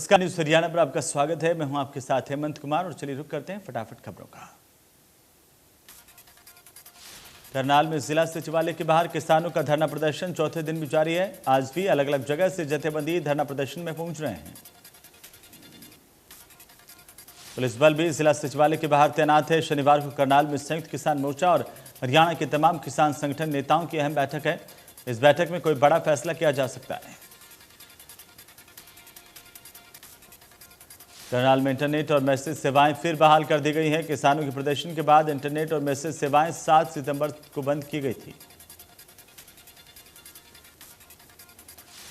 नमस्कार, न्यूज हरियाणा पर आपका स्वागत है। मैं हूं आपके साथ हेमंत कुमार और चलिए रुक करते हैं फटाफट खबरों का। करनाल में जिला सचिवालय के बाहर किसानों का धरना प्रदर्शन चौथे दिन भी जारी है। आज भी अलग अलग जगह से जथेबंदी धरना प्रदर्शन में पहुंच रहे हैं। पुलिस बल भी जिला सचिवालय के बाहर तैनात है। शनिवार को करनाल में संयुक्त किसान मोर्चा और हरियाणा के तमाम किसान संगठन नेताओं की अहम बैठक है। इस बैठक में कोई बड़ा फैसला किया जा सकता है। करनाल में इंटरनेट और मैसेज सेवाएं फिर बहाल कर दी गई हैं। किसानों के प्रदर्शन के बाद इंटरनेट और मैसेज सेवाएं 7 सितंबर को बंद की गई थी।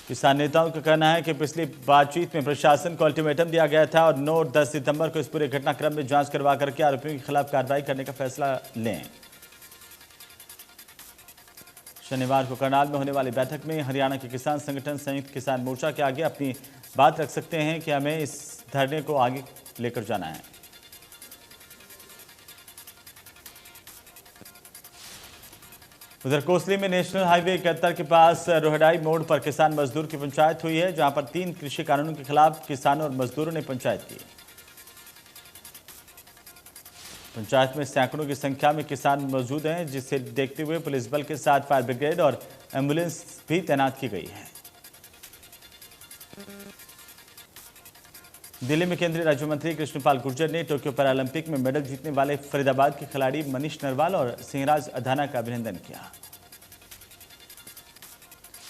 किसान नेताओं का कहना है कि पिछली बातचीत में प्रशासन को अल्टीमेटम दिया गया था और 9 और 10 सितंबर को इस पूरे घटनाक्रम में जांच करवा करके आरोपियों के खिलाफ कार्रवाई करने का फैसला लें। शनिवार को करनाल में होने वाली बैठक में हरियाणा के किसान संगठन संयुक्त किसान मोर्चा के आगे अपनी बात रख सकते हैं कि हमें इस धरने को आगे लेकर जाना है। उधर कोसली में नेशनल हाईवे 71 के पास रोहडाई मोड़ पर किसान मजदूर की पंचायत हुई है, जहां पर 3 कृषि कानूनों के खिलाफ किसानों और मजदूरों ने पंचायत की। पंचायत में सैकड़ों की संख्या में किसान मौजूद हैं, जिसे देखते हुए पुलिस बल के साथ फायर ब्रिगेड और एम्बुलेंस भी तैनात की गई है। दिल्ली में केंद्रीय राज्य मंत्री कृष्णपाल गुर्जर ने टोक्यो पैरालंपिक में मेडल जीतने वाले फरीदाबाद के खिलाड़ी मनीष नरवाल और सिंहराज अधाना का अभिनंदन किया।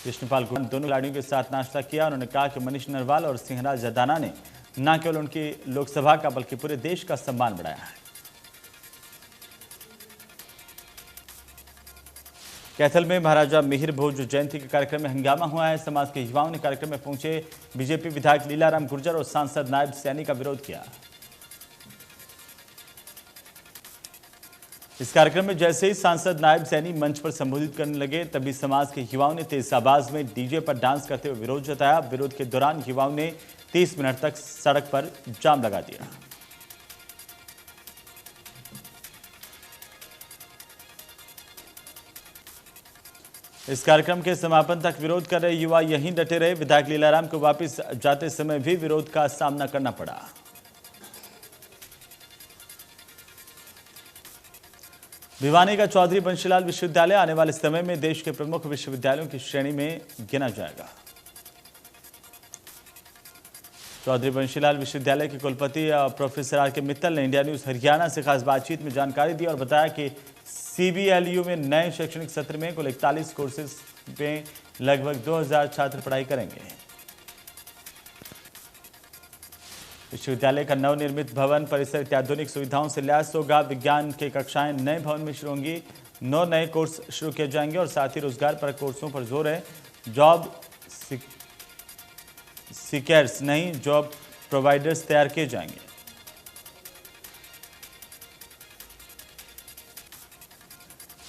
कृष्णपाल गुर्जर दोनों खिलाड़ियों के साथ नाश्ता किया। उन्होंने कहा कि मनीष नरवाल और सिंहराज अधाना ने न केवल उनकी लोकसभा का बल्कि पूरे देश का सम्मान बढ़ाया है। कैथल में महाराजा मिहिर भोज जयंती के कार्यक्रम में हंगामा हुआ है। समाज के युवाओं ने कार्यक्रम में पहुंचे बीजेपी विधायक लीलाराम गुर्जर और सांसद नायब सैनी का विरोध किया। इस कार्यक्रम में जैसे ही सांसद नायब सैनी मंच पर संबोधित करने लगे, तभी समाज के युवाओं ने तेज आवाज में डीजे पर डांस करते हुए विरोध जताया। विरोध के दौरान युवाओं ने 30 मिनट तक सड़क पर जाम लगा दिया। इस कार्यक्रम के समापन तक विरोध कर रहे युवा यहीं डटे रहे। विधायक लीलाराम को वापस जाते समय भी विरोध का सामना करना पड़ा। भिवानी का चौधरी बंशीलाल विश्वविद्यालय आने वाले समय में देश के प्रमुख विश्वविद्यालयों की श्रेणी में गिना जाएगा। चौधरी बंशीलाल विश्वविद्यालय के कुलपति प्रोफेसर आर के मित्तल ने इंडिया न्यूज हरियाणा से खास बातचीत में जानकारी दी और बताया कि CBLU में नए शैक्षणिक सत्र में कुल 41 कोर्सेज में लगभग 2000 छात्र पढ़ाई करेंगे। विश्वविद्यालय का नवनिर्मित भवन परिसर अत्याधुनिक सुविधाओं से लैस होगा। विज्ञान की कक्षाएं नए भवन में शुरू होंगी। 9 नए कोर्स शुरू किए जाएंगे और साथ ही रोजगार पर कोर्सों पर जोर है। जॉब सीकर्स नहीं, जॉब प्रोवाइडर्स तैयार किए जाएंगे।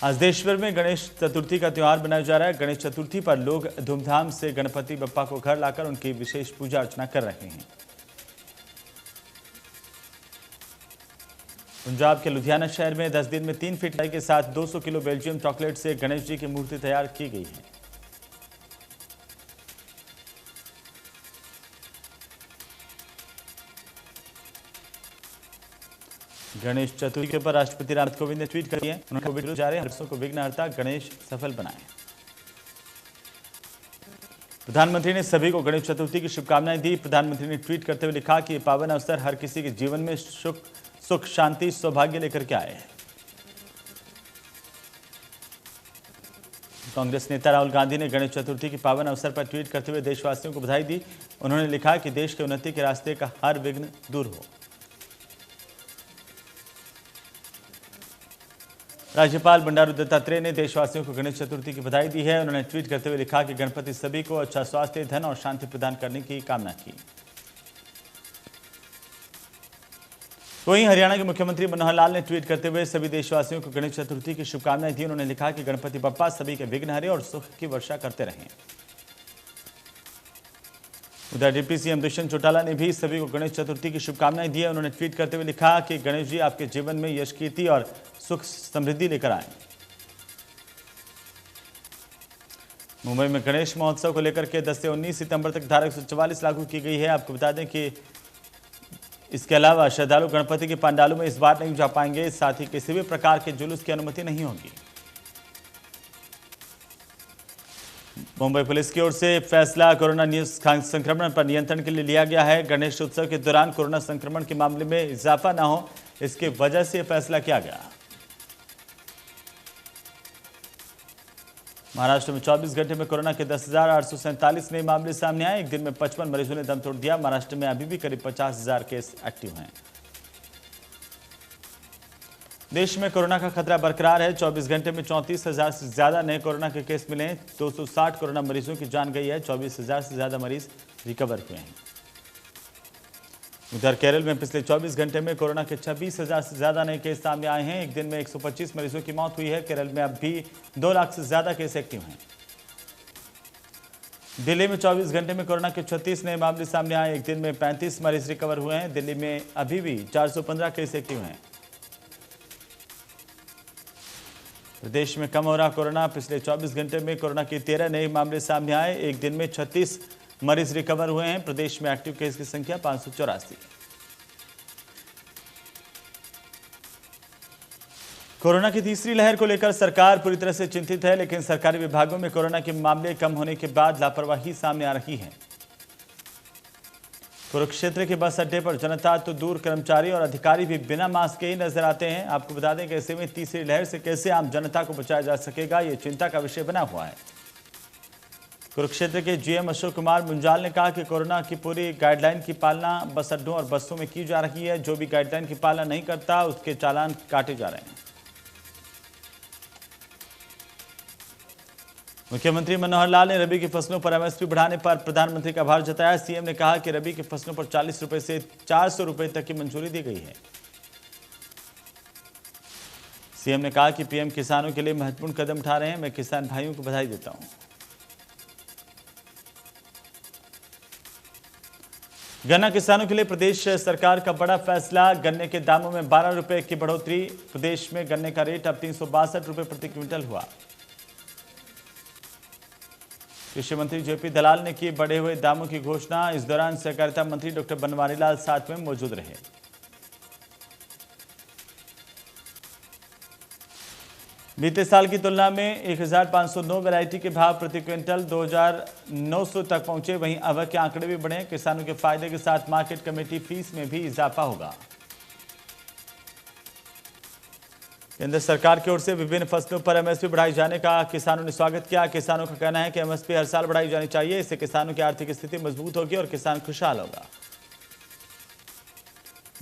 आज देश भर में गणेश चतुर्थी का त्यौहार मनाया जा रहा है। गणेश चतुर्थी पर लोग धूमधाम से गणपति बप्पा को घर लाकर उनकी विशेष पूजा अर्चना कर रहे हैं। पंजाब के लुधियाना शहर में 10 दिन में 3 फीट ऊंचाई के साथ 200 किलो बेल्जियम चॉकलेट से गणेश जी की मूर्ति तैयार की गई है। गणेश चतुर्थी के ऊपर राष्ट्रपति रामनाथ कोविंद ने ट्वीट कर दिया। उन्होंने कोविड जा रहे हर्षों को विघ्नहर्ता गणेश सफल बनाए। प्रधानमंत्री ने सभी को गणेश चतुर्थी की शुभकामनाएं दी। प्रधानमंत्री ने ट्वीट करते हुए लिखा कि यह पावन अवसर हर किसी के जीवन में सुख शांति सौभाग्य लेकर के आए। कांग्रेस नेता राहुल गांधी ने गणेश चतुर्थी के पावन अवसर पर ट्वीट करते हुए देशवासियों को बधाई दी। उन्होंने लिखा कि देश के उन्नति के रास्ते का हर विघ्न दूर हो। राज्यपाल बंडारू दत्तात्रेय ने देशवासियों को गणेश चतुर्थी की बधाई दी है। उन्होंने ट्वीट करते हुए लिखा कि गणपति सभी को अच्छा स्वास्थ्य, धन और शांति प्रदान करने की कामना की। वहीं हरियाणा के मुख्यमंत्री मनोहर लाल ने ट्वीट करते हुए सभी देशवासियों को गणेश चतुर्थी की शुभकामनाएं दी। उन्होंने लिखा कि गणपति बप्पा सभी के विघ्न हरे और सुख की वर्षा करते रहें। उधर डिप्टी सीएम दुष्यंत चौटाला ने भी सभी को गणेश चतुर्थी की शुभकामनाएं दी है। उन्होंने ट्वीट करते हुए लिखा कि गणेश जी आपके जीवन में यश, कीर्ति और सुख समृद्धि लेकर आए। मुंबई में गणेश महोत्सव को लेकर के 10 से 19 सितंबर तक धारा 144 लागू की गई है। आपको बता दें कि इसके अलावा श्रद्धालु गणपति के पंडालों में इस बार नहीं जा पाएंगे, साथ ही किसी भी प्रकार के जुलूस की अनुमति नहीं होगी। मुंबई पुलिस की ओर से फैसला कोरोना संक्रमण पर नियंत्रण के लिए लिया गया है। गणेश उत्सव के दौरान कोरोना संक्रमण के मामले में इजाफा न हो, इसकी वजह से फैसला किया गया। महाराष्ट्र में 24 घंटे में कोरोना के 10,847 नए मामले सामने आए। एक दिन में 55 मरीजों ने दम तोड़ दिया। महाराष्ट्र में अभी भी करीब 50,000 केस एक्टिव हैं। देश में कोरोना का खतरा बरकरार है। 24 घंटे में 34,000 से ज्यादा नए कोरोना के केस मिले हैं। 260 कोरोना मरीजों की जान गई है। 24,000 से ज्यादा मरीज रिकवर हुए हैं। उधर केरल में पिछले 24 घंटे में कोरोना के 26,000 से ज्यादा नए केस सामने आए हैं। एक दिन में 125 मरीजों की मौत हुई है। केरल में अब भी 2 लाख से ज्यादा केस एक्टिव हैं। दिल्ली में 24 घंटे में कोरोना के 36 नए मामले सामने आए। एक दिन में 35 मरीज रिकवर हुए हैं। दिल्ली में अभी भी 415 केस एक्टिव हैं। प्रदेश में कम हो रहा कोरोना। पिछले 24 घंटे में कोरोना के 13 नए मामले सामने आए। एक दिन में 36 मरीज रिकवर हुए हैं। प्रदेश में एक्टिव केस की संख्या 584। कोरोना की तीसरी लहर को लेकर सरकार पूरी तरह से चिंतित है, लेकिन सरकारी विभागों में कोरोना के मामले कम होने के बाद लापरवाही सामने आ रही है। कुरुक्षेत्र के बस अड्डे पर जनता तो दूर, कर्मचारी और अधिकारी भी बिना मास्क के ही नजर आते हैं। आपको बता दें कि ऐसे में तीसरी लहर से कैसे आम जनता को बचाया जा सकेगा, ये चिंता का विषय बना हुआ है। कुरुक्षेत्र के जीएम अशोक कुमार मुंजाल ने कहा कि कोरोना की पूरी गाइडलाइन की पालना बस अड्डों और बसों में की जा रही है। जो भी गाइडलाइन की पालना नहीं करता उसके चालान काटे जा रहे हैं। मुख्यमंत्री मनोहर लाल ने रबी की फसलों पर एमएसपी बढ़ाने पर प्रधानमंत्री का आभार जताया। सीएम ने कहा कि रबी की फसलों पर 40 रुपए से 400 रुपए तक की मंजूरी दी गई है। सीएम ने कहा कि पीएम किसानों के लिए महत्वपूर्ण कदम उठा रहे हैं। मैं किसान भाइयों को बधाई देता हूं। गन्ना किसानों के लिए प्रदेश सरकार का बड़ा फैसला। गन्ने के दामों में 12 रुपए की बढ़ोतरी। प्रदेश में गन्ने का रेट अब 362 रुपए प्रति क्विंटल हुआ। कृषि मंत्री जेपी दलाल ने की बढ़े हुए दामों की घोषणा। इस दौरान सहकारिता मंत्री डॉक्टर बनवारी लाल साथ में मौजूद रहे। बीते साल की तुलना में 1,509 वैरायटी के भाव प्रति क्विंटल 2,900 तक पहुंचे। वहीं आवक के आंकड़े भी बढ़े। किसानों के फायदे के साथ मार्केट कमेटी फीस में भी इजाफा होगा। केंद्र सरकार की ओर से विभिन्न फसलों पर एमएसपी बढ़ाए जाने का किसानों ने स्वागत किया। किसानों का कहना है कि एमएसपी हर साल बढ़ाई जानी चाहिए। इससे किसानों की आर्थिक स्थिति मजबूत होगी और किसान खुशहाल होगा।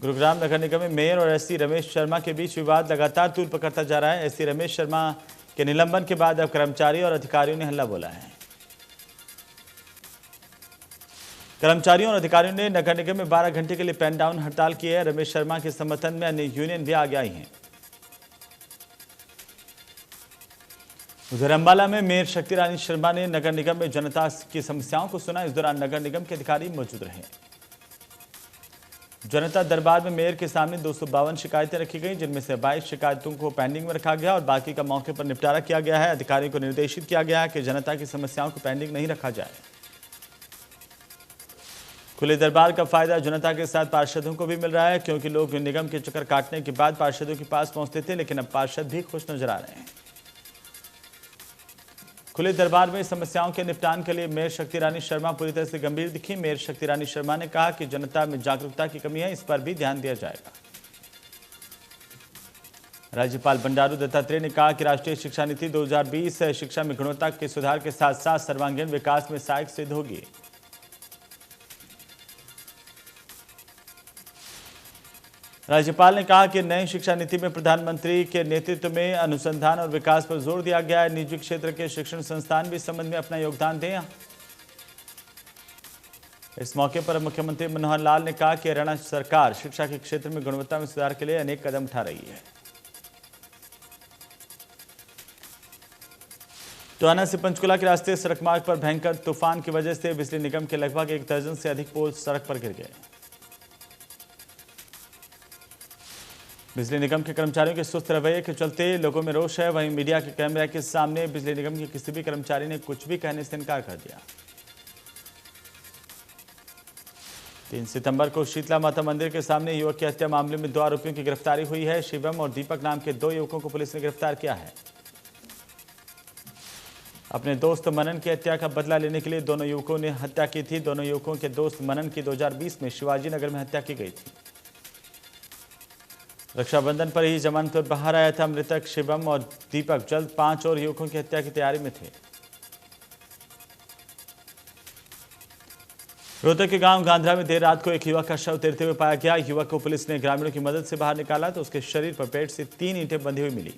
गुरुग्राम नगर निगम में मेयर और एससी रमेश शर्मा के बीच विवाद लगातार तूल पकड़ता जा रहा है। एससी रमेश शर्मा के निलंबन के बाद अब कर्मचारी और अधिकारियों ने हल्ला बोला है। कर्मचारियों और अधिकारियों ने नगर निगम में 12 घंटे के लिए पेन डाउन हड़ताल की है। रमेश शर्मा के समर्थन में अन्य यूनियन भी आगे आई हैं। उधर अंबाला में मेयर शक्ति रानी शर्मा ने नगर निगम में जनता की समस्याओं को सुना। इस दौरान नगर निगम के अधिकारी मौजूद रहे। जनता दरबार में मेयर के सामने 252 शिकायतें रखी गई, जिनमें से 22 शिकायतों को पेंडिंग में रखा गया और बाकी का मौके पर निपटारा किया गया है। अधिकारियों को निर्देशित किया गया है कि जनता की समस्याओं को पेंडिंग नहीं रखा जाए। खुले दरबार का फायदा जनता के साथ पार्षदों को भी मिल रहा है, क्योंकि लोग निगम के चक्कर काटने के बाद पार्षदों के पास पहुंचते थे, लेकिन अब पार्षद भी खुश नजर आ रहे हैं। खुले दरबार में समस्याओं के निपटान के लिए मेयर शक्ति रानी शर्मा पूरी तरह से गंभीर दिखी। मेयर शक्ति रानी शर्मा ने कहा कि जनता में जागरूकता की कमी है, इस पर भी ध्यान दिया जाएगा। राज्यपाल बंडारू दत्तात्रेय ने कहा कि राष्ट्रीय शिक्षा नीति 2020 शिक्षा में गुणवत्ता के सुधार के साथ साथ सर्वांगीण विकास में सहायक सिद्ध होगी। राज्यपाल ने कहा कि नई शिक्षा नीति में प्रधानमंत्री के नेतृत्व में अनुसंधान और विकास पर जोर दिया गया है। निजी क्षेत्र के शिक्षण संस्थान भी इस संबंध में अपना योगदान दें। इस मौके पर मुख्यमंत्री मनोहर लाल ने कहा कि हरियाणा सरकार शिक्षा के क्षेत्र में गुणवत्ता में सुधार के लिए अनेक कदम उठा रही है। टोहाना से पंचकुला के रास्ते सड़क मार्ग पर भयंकर तूफान की वजह से बिजली निगम के लगभग 1 दर्जन से अधिक पोल सड़क पर गिर गए। बिजली निगम के कर्मचारियों के सुस्त रवैये के चलते लोगों में रोष है। वहीं मीडिया के कैमरे के सामने बिजली निगम के किसी भी कर्मचारी ने कुछ भी कहने से इनकार कर दिया। 3 सितंबर को शीतला माता मंदिर के सामने युवक की हत्या मामले में 2 आरोपियों की गिरफ्तारी हुई है। शिवम और दीपक नाम के 2 युवकों को पुलिस ने गिरफ्तार किया है। अपने दोस्त मनन की हत्या का बदला लेने के लिए दोनों युवकों ने हत्या की थी। दोनों युवकों के दोस्त मनन की 2020 में शिवाजी नगर में हत्या की गई थी। रक्षाबंधन पर ही जमानत पर बाहर आया था मृतक शिवम और दीपक जल्द 5 और युवकों की हत्या की तैयारी में थे। रोहतक के गांव गांधरा में देर रात को एक युवक का शव तैरते हुए पाया गया। युवक को पुलिस ने ग्रामीणों की मदद से बाहर निकाला तो उसके शरीर पर पेट से 3 ईंटें बंधी हुई मिली।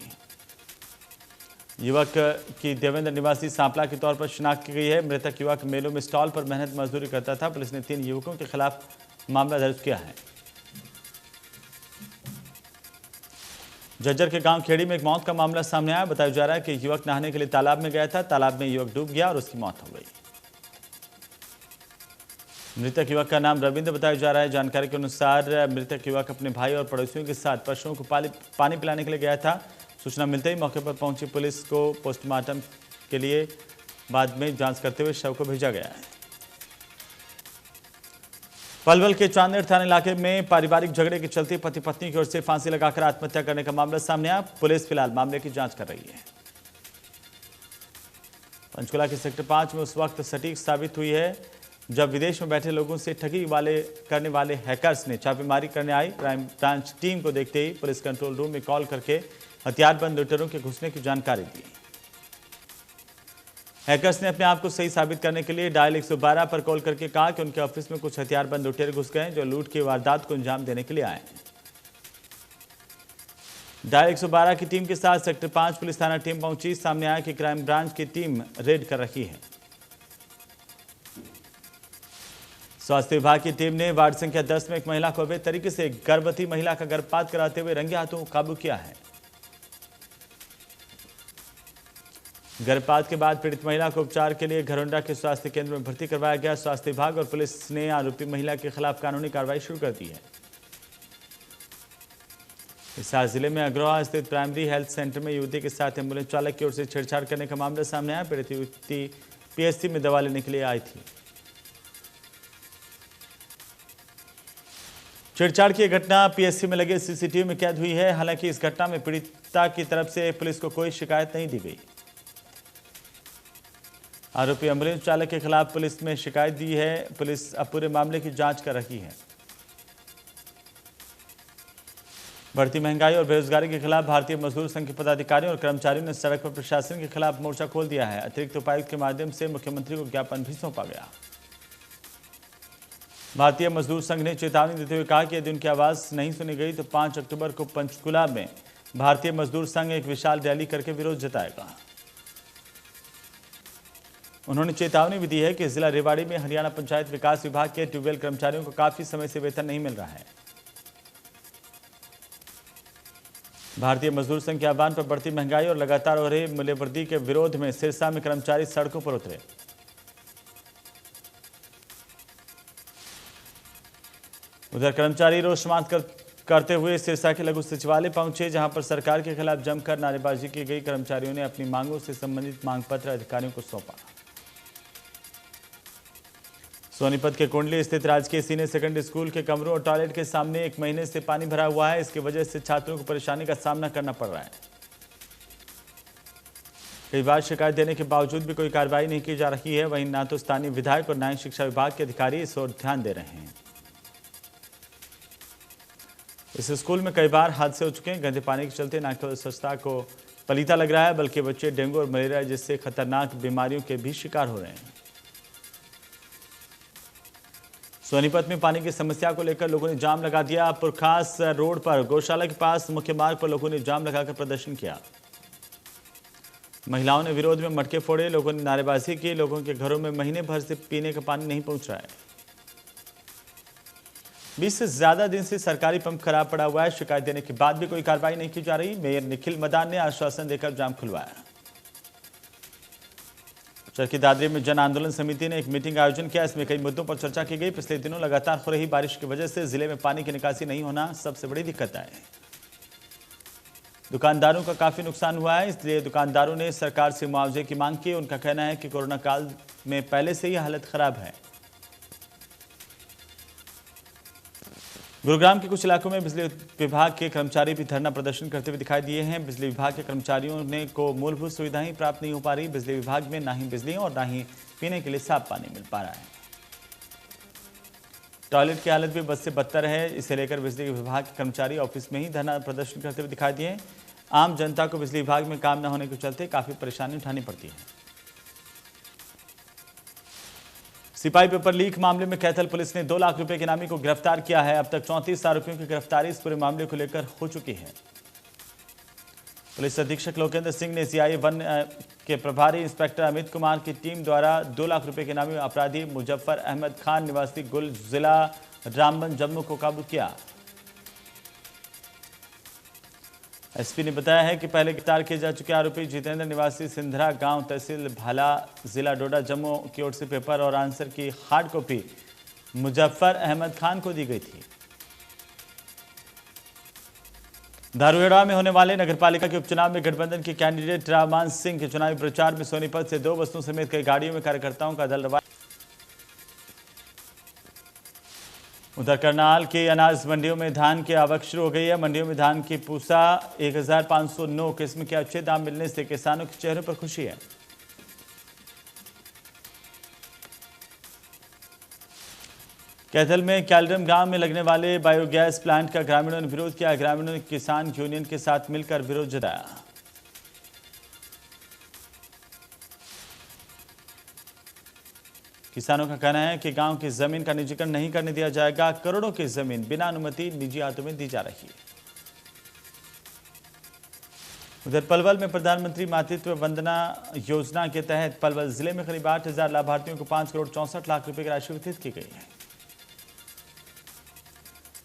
युवक की देवेंद्र निवासी सांपला के तौर पर शिनाख्त की गई है। मृतक युवक मेलों में स्टॉल पर मेहनत मजदूरी करता था। पुलिस ने 3 युवकों के खिलाफ मामला दर्ज किया है। जज्जर के गांव खेड़ी में एक मौत का मामला सामने आया। बताया जा रहा है कि युवक नहाने के लिए तालाब में गया था। तालाब में युवक डूब गया और उसकी मौत हो गई। मृतक युवक का नाम रविंद्र बताया जा रहा है। जानकारी के अनुसार मृतक युवक अपने भाई और पड़ोसियों के साथ पशुओं को पानी पिलाने के लिए गया था। सूचना मिलते ही मौके पर पहुंची पुलिस को पोस्टमार्टम के लिए बाद में जांच करते हुए शव को भेजा गया है। पलवल के चांदेर थाना इलाके में पारिवारिक झगड़े के चलते पति पत्नी की ओर से फांसी लगाकर आत्महत्या करने का मामला सामने आया। पुलिस फिलहाल मामले की जांच कर रही है। पंचकुला के सेक्टर 5 में उस वक्त सटीक साबित हुई है जब विदेश में बैठे लोगों से ठगी करने वाले हैकर्स ने छापेमारी करने आई क्राइम ब्रांच टीम को देखते ही पुलिस कंट्रोल रूम में कॉल करके हथियारबंद लुटेरों के घुसने की जानकारी दी। हैकर्स ने अपने आप को सही साबित करने के लिए डायल 112 पर कॉल करके कहा कि उनके ऑफिस में कुछ हथियारबंद लुटेरे घुस गए जो लूट की वारदात को अंजाम देने के लिए आए हैं। डायल 112 की टीम के साथ सेक्टर 5 पुलिस थाना टीम पहुंची। सामने आया कि क्राइम ब्रांच की टीम रेड कर रही है। स्वास्थ्य विभाग की टीम ने वार्ड संख्या 10 में एक महिला को अवैध तरीके से गर्भवती महिला का गर्भपात कराते हुए रंगे हाथों काबू किया है। गर्भपात के बाद पीड़ित महिला को उपचार के लिए घरौंडा के स्वास्थ्य केंद्र में भर्ती करवाया गया। स्वास्थ्य विभाग और पुलिस ने आरोपी महिला के खिलाफ कानूनी कार्रवाई शुरू कर दी है। हिसार जिले में अग्रवा स्थित प्राइमरी हेल्थ सेंटर में युवती के साथ एम्बुलेंस चालक की ओर से छेड़छाड़ करने का मामला सामने आया। पीड़ित युवती पीएचसी में दवा लेने के लिए आई थी। छेड़छाड़ की घटना पीएचसी में लगे सीसीटीवी में कैद हुई है। हालांकि इस घटना में पीड़िता की तरफ से पुलिस को कोई शिकायत नहीं दी गई। आरोपी एम्बुलेंस चालक के खिलाफ पुलिस में शिकायत दी है। पुलिस अब पूरे मामले की जांच कर रही है। बढ़ती महंगाई और बेरोजगारी के खिलाफ भारतीय मजदूर संघ के पदाधिकारियों और कर्मचारियों ने सड़क पर प्रशासन के खिलाफ मोर्चा खोल दिया है। अतिरिक्त उपायुक्त के माध्यम से मुख्यमंत्री को ज्ञापन भी सौंपा गया। भारतीय मजदूर संघ ने चेतावनी देते हुए कहा कि यदि उनकी आवाज नहीं सुनी गई तो 5 अक्टूबर को पंचकुला में भारतीय मजदूर संघ एक विशाल रैली करके विरोध जताएगा। उन्होंने चेतावनी भी दी है कि जिला रेवाड़ी में हरियाणा पंचायत विकास विभाग के ट्यूबवेल कर्मचारियों को काफी समय से वेतन नहीं मिल रहा है। भारतीय मजदूर संघ के आह्वान पर बढ़ती महंगाई और लगातार हो रही मूल्यवृद्धि के विरोध में सिरसा में कर्मचारी सड़कों पर उतरे। उधर कर्मचारी रोष समाप्त करते हुए सिरसा के लघु सचिवालय पहुंचे, जहां पर सरकार के खिलाफ जमकर नारेबाजी की गई। कर्मचारियों ने अपनी मांगों से संबंधित मांग पत्र अधिकारियों को सौंपा। सोनीपत के कुंडली स्थित राजकीय सीनियर सेकेंडरी स्कूल के कमरों और टॉयलेट के सामने 1 महीने से पानी भरा हुआ है। इसकी वजह से छात्रों को परेशानी का सामना करना पड़ रहा है। कई बार शिकायत देने के बावजूद भी कोई कार्रवाई नहीं की जा रही है। वहीं ना तो स्थानीय विधायक और ना ही शिक्षा विभाग के अधिकारी इस ओर ध्यान दे रहे हैं। इस स्कूल में कई बार हादसे हो चुके हैं। गंदे पानी के चलते न केवल स्वच्छता को पलीता लग रहा है बल्कि बच्चे डेंगू और मलेरिया जैसे खतरनाक बीमारियों के भी शिकार हो रहे हैं। सोनीपत में पानी की समस्या को लेकर लोगों ने जाम लगा दिया। पुरखास रोड पर गौशाला के पास मुख्य मार्ग पर लोगों ने जाम लगाकर प्रदर्शन किया। महिलाओं ने विरोध में मटके फोड़े। लोगों ने नारेबाजी की। लोगों के घरों में महीने भर से पीने का पानी नहीं पहुंच रहा है। 20 से ज्यादा दिन से सरकारी पंप खराब पड़ा हुआ है। शिकायत देने के बाद भी कोई कार्रवाई नहीं की जा रही। मेयर निखिल मदान ने आश्वासन देकर जाम खुलवाया। चरखी दादरी में जन आंदोलन समिति ने एक मीटिंग का आयोजन किया। इसमें कई मुद्दों पर चर्चा की गई। पिछले दिनों लगातार हो रही बारिश की वजह से जिले में पानी की निकासी नहीं होना सबसे बड़ी दिक्कत है। दुकानदारों का काफी नुकसान हुआ है, इसलिए दुकानदारों ने सरकार से मुआवजे की मांग की। उनका कहना है कि कोरोना काल में पहले से ही हालत खराब है। गुरुग्राम के कुछ इलाकों में बिजली विभाग के कर्मचारी भी धरना प्रदर्शन करते हुए दिखाई दिए हैं। बिजली विभाग के कर्मचारियों ने को मूलभूत सुविधाएं प्राप्त नहीं हो पा रही। बिजली विभाग में ना ही बिजली और ना ही पीने के लिए साफ पानी मिल पा रहा है। टॉयलेट की हालत भी बद से बदतर है। इसे लेकर बिजली विभाग के कर्मचारी ऑफिस में ही धरना प्रदर्शन करते हुए दिखाई दिए। आम जनता को बिजली विभाग में काम न होने के चलते काफी परेशानी उठानी पड़ती है। सिपाही पेपर लीक मामले में कैथल पुलिस ने 2 लाख रुपए के इनामी को गिरफ्तार किया है। अब तक 34 आरोपियों की गिरफ्तारी इस पूरे मामले को लेकर हो चुकी है। पुलिस अधीक्षक लोकेंद्र सिंह ने सीआईए 1 के प्रभारी इंस्पेक्टर अमित कुमार की टीम द्वारा 2 लाख रुपए के इनामी अपराधी मुजफ्फर अहमद खान निवासी गुल जिला रामबन जम्मू को काबू किया। एसपी ने बताया है कि पहले गिरफ्तार किए जा चुके आरोपी जितेंद्र निवासी सिंधरा गांव तहसील भाला जिला डोडा जम्मू की ओर से पेपर और आंसर की हार्ड कॉपी मुजफ्फर अहमद खान को दी गई थी। धारूहेड़ा में होने वाले नगरपालिका के उपचुनाव में गठबंधन के कैंडिडेट रामान सिंह के चुनावी प्रचार में सोनीपत से 2 बसों समेत कई गाड़ियों में कार्यकर्ताओं का दल रवाना। उधर करनाल के अनाज मंडियों में धान की आवक शुरू हो गई है। मंडियों में धान की पूसा 1509 किस्म के अच्छे दाम मिलने से किसानों के चेहरे पर खुशी है। कैथल में कैलडम गांव में लगने वाले बायोगैस प्लांट का ग्रामीणों ने विरोध किया। ग्रामीणों ने किसान यूनियन के साथ मिलकर विरोध जताया। किसानों का कहना है कि गांव की जमीन का निजीकरण नहीं करने दिया जाएगा। करोड़ों की जमीन बिना अनुमति निजी हाथों में दी जा रही है। उधर पलवल में प्रधानमंत्री मातृत्व वंदना योजना के तहत पलवल जिले में करीब 8,000 लाभार्थियों को 5 करोड़ 64 लाख रुपए की राशि वितरित की गई है।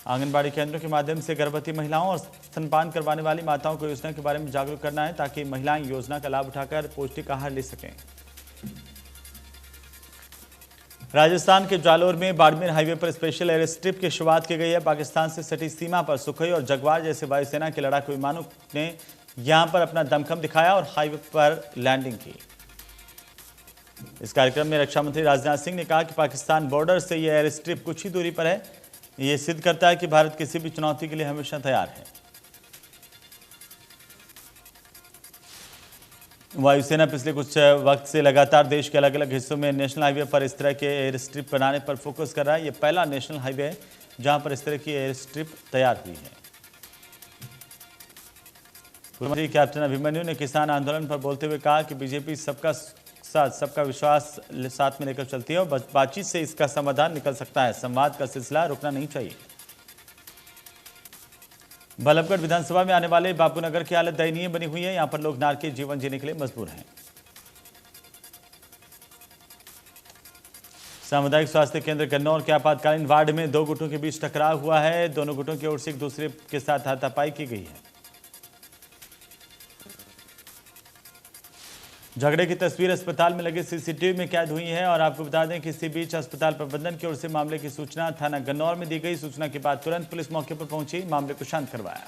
आंगनबाड़ी केंद्रों के माध्यम से गर्भवती महिलाओं और स्तनपान करवाने वाली माताओं को योजना के बारे में जागरूक करना है, ताकि महिलाएं योजना का लाभ उठाकर पौष्टिक आहार ले सकें। राजस्थान के जालोर में बाड़मेर हाईवे पर स्पेशल एयर स्ट्रिप की शुरुआत की गई है। पाकिस्तान से सटी सीमा पर सुखोई और जगवार जैसे वायुसेना के लड़ाकू विमानों ने यहां पर अपना दमखम दिखाया और हाईवे पर लैंडिंग की। इस कार्यक्रम में रक्षा मंत्री राजनाथ सिंह ने कहा कि पाकिस्तान बॉर्डर से यह एयर स्ट्रिप कुछ ही दूरी पर है। यह सिद्ध करता है कि भारत किसी भी चुनौती के लिए हमेशा तैयार है। वायुसेना पिछले कुछ वक्त से लगातार देश के अलग अलग हिस्सों में नेशनल हाईवे पर इस तरह के एयर स्ट्रिप बनाने पर फोकस कर रहा है। यह पहला नेशनल हाईवे है जहां पर इस तरह की एयर स्ट्रिप तैयार हुई है। मुख्यमंत्री कैप्टन अभिमन्यु ने किसान आंदोलन पर बोलते हुए कहा कि बीजेपी सबका साथ सबका विश्वास साथ में लेकर चलती है और बातचीत से इसका समाधान निकल सकता है। संवाद का सिलसिला रुकना नहीं चाहिए। बल्लभगढ़ विधानसभा में आने वाले बापूनगर की हालत दयनीय बनी हुई है। यहां पर लोग नारकीय जीवन जीने के लिए मजबूर हैं। सामुदायिक स्वास्थ्य केंद्र गन्नौर के आपातकालीन वार्ड में 2 गुटों के बीच टकराव हुआ है। दोनों गुटों की ओर से एक दूसरे के साथ हाथापाई की गई है। झगड़े की तस्वीर अस्पताल में लगे सीसीटीवी में कैद हुई है और आपको बता दें कि इसी बीच अस्पताल प्रबंधन की ओर से मामले की सूचना थाना गन्नौर में दी गई। सूचना के बाद तुरंत पुलिस मौके पर पहुंची, मामले को शांत करवाया।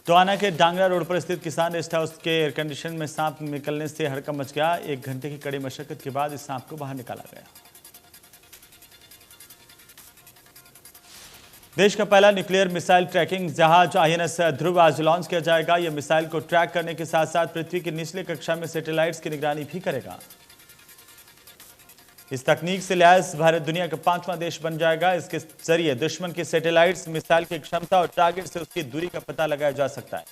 टोहाना के डांगरा रोड पर स्थित किसान रेस्ट हाउस के एयर कंडीशन में सांप निकलने से हड़कंप मच गया। 1 घंटे की कड़ी मशक्कत के बाद इस सांप को बाहर निकाला गया। देश का पहला न्यूक्लियर मिसाइल ट्रैकिंग जहाज आईएनएस ध्रुव आज लॉन्च किया जाएगा। यह मिसाइल को ट्रैक करने के साथ साथ पृथ्वी की निचले कक्षा में सैटेलाइट्स की निगरानी भी करेगा। इस तकनीक से लैस भारत दुनिया का 5वां देश बन जाएगा। इसके जरिए दुश्मन के सैटेलाइट्स, मिसाइल की क्षमता और टारगेट से उसकी दूरी का पता लगाया जा सकता है।